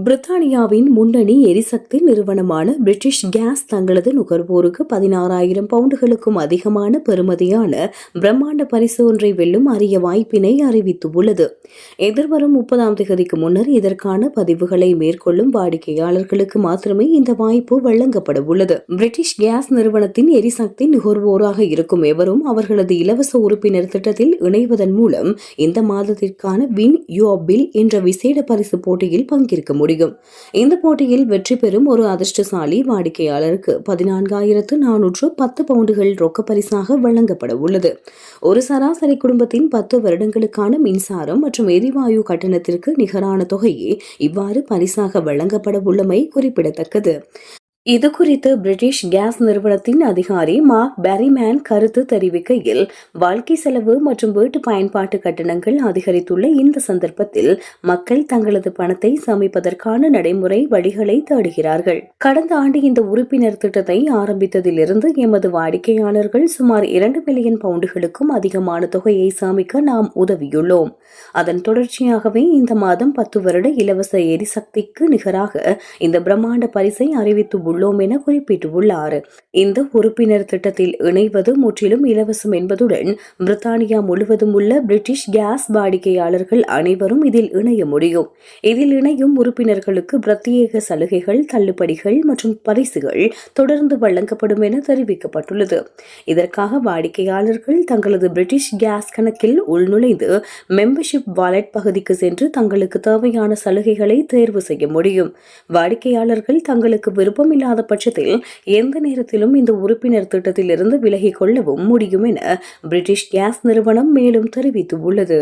பிரித்தானியாவின் முன்னணி எரிசக்தி நிறுவனமான பிரிட்டிஷ் கேஸ் தங்களது நுகர்வோருக்கு 16,000 பவுண்டுகளுக்கும் அதிகமான பெறுமதியான பிரம்மாண்ட பரிசு ஒன்றை வெல்லும் அரிய வாய்ப்பினை அறிவித்துள்ளது. எதிர்வரும் 30ஆம் தேதிக்கு முன்னர் இதற்கான பதிவுகளை மேற்கொள்ளும் வாடிக்கையாளர்களுக்கு மாத்திரமே இந்த வாய்ப்பு வழங்கப்பட உள்ளது. பிரிட்டிஷ் கேஸ் நிறுவனத்தின் எரிசக்தி நுகர்வோராக இருக்கும் எவரும் அவர்களது இலவச உறுப்பினர் திட்டத்தில் இணைவதன் மூலம் இந்த மாதத்திற்கான வின் யுவர் பில் என்ற விசேட பரிசு போட்டியில் பங்கேற்க முடியும். இந்த போட்டியில் வெற்றி பெறும் ஒரு அதிர்ஷ்டசாலி வாடிக்கையாளருக்கு 14,410 பவுண்டுகள் ரொக்க பரிசாக வழங்கப்பட உள்ளது. ஒரு சராசரி குடும்பத்தின் 10 வருடங்களுக்கான மின்சாரம் மற்றும் எரிவாயு கட்டணத்திற்கு நிகரான தொகையே இவ்வாறு பரிசாக வழங்கப்பட உள்ளமை குறிப்பிடத்தக்கது. இதுகுறித்து பிரிட்டிஷ் கேஸ் நிறுவனத்தின் அதிகாரி மார்க் பெரிமேன் கருத்து தெரிவிக்கையில், வாழ்க்கை செலவு மற்றும் வீட்டு பயன்பாட்டு கட்டணங்கள் அதிகரித்துள்ள இந்த சந்தர்ப்பத்தில் மக்கள் தங்களது பணத்தை சேமிப்பதற்கான நடைமுறை வழிகளை தேடுகிறார்கள். கடந்த ஆண்டு இந்த உறுப்பினர் திட்டத்தை ஆரம்பித்ததிலிருந்து எமது வாடிக்கையாளர்கள் சுமார் 2 மில்லியன் பவுண்டுகளுக்கும் அதிகமான தொகையை சேமிக்க நாம் உதவியுள்ளோம். அதன் தொடர்ச்சியாகவே இந்த மாதம் 10 வருட இலவச எரிசக்திக்கு நிகராக இந்த பிரம்மாண்ட பரிசை அறிவித்து உள்ளோம் என குறிப்பிட்டுள்ளார். இந்த உறுப்பினர் திட்டத்தில் இணைவது முற்றிலும் இலவசம் என்பதுடன் பிரித்தானியா முழுவதும் உள்ள பிரிட்டிஷ் கேஸ் வாடிக்கையாளர்கள் அனைவரும் இதில் இணைய முடியும். இதில் இணையும் உறுப்பினர்களுக்கு பிரத்யேக சலுகைகள், தள்ளுபடிகள் மற்றும் பரிசுகள் தொடர்ந்து வழங்கப்படும் என தெரிவிக்கப்பட்டுள்ளது. இதற்காக வாடிக்கையாளர்கள் தங்களது பிரிட்டிஷ் கேஸ் கணக்கில் உள்நுழைந்து மெம்பர்ஷிப் வாலெட் பகுதிக்கு சென்று தங்களுக்கு தேவையான சலுகைகளை தேர்வு செய்ய முடியும். வாடிக்கையாளர்கள் தங்களுக்கு விருப்பம் இல்லாத பட்சத்தில் எந்த நேரத்திலும் இந்த உறுப்பினர் திட்டத்தில் இருந்து விலகிக் கொள்ளவும் முடியும் என பிரிட்டிஷ் கேஸ் நிறுவனம் மேலும் தெரிவித்துள்ளது.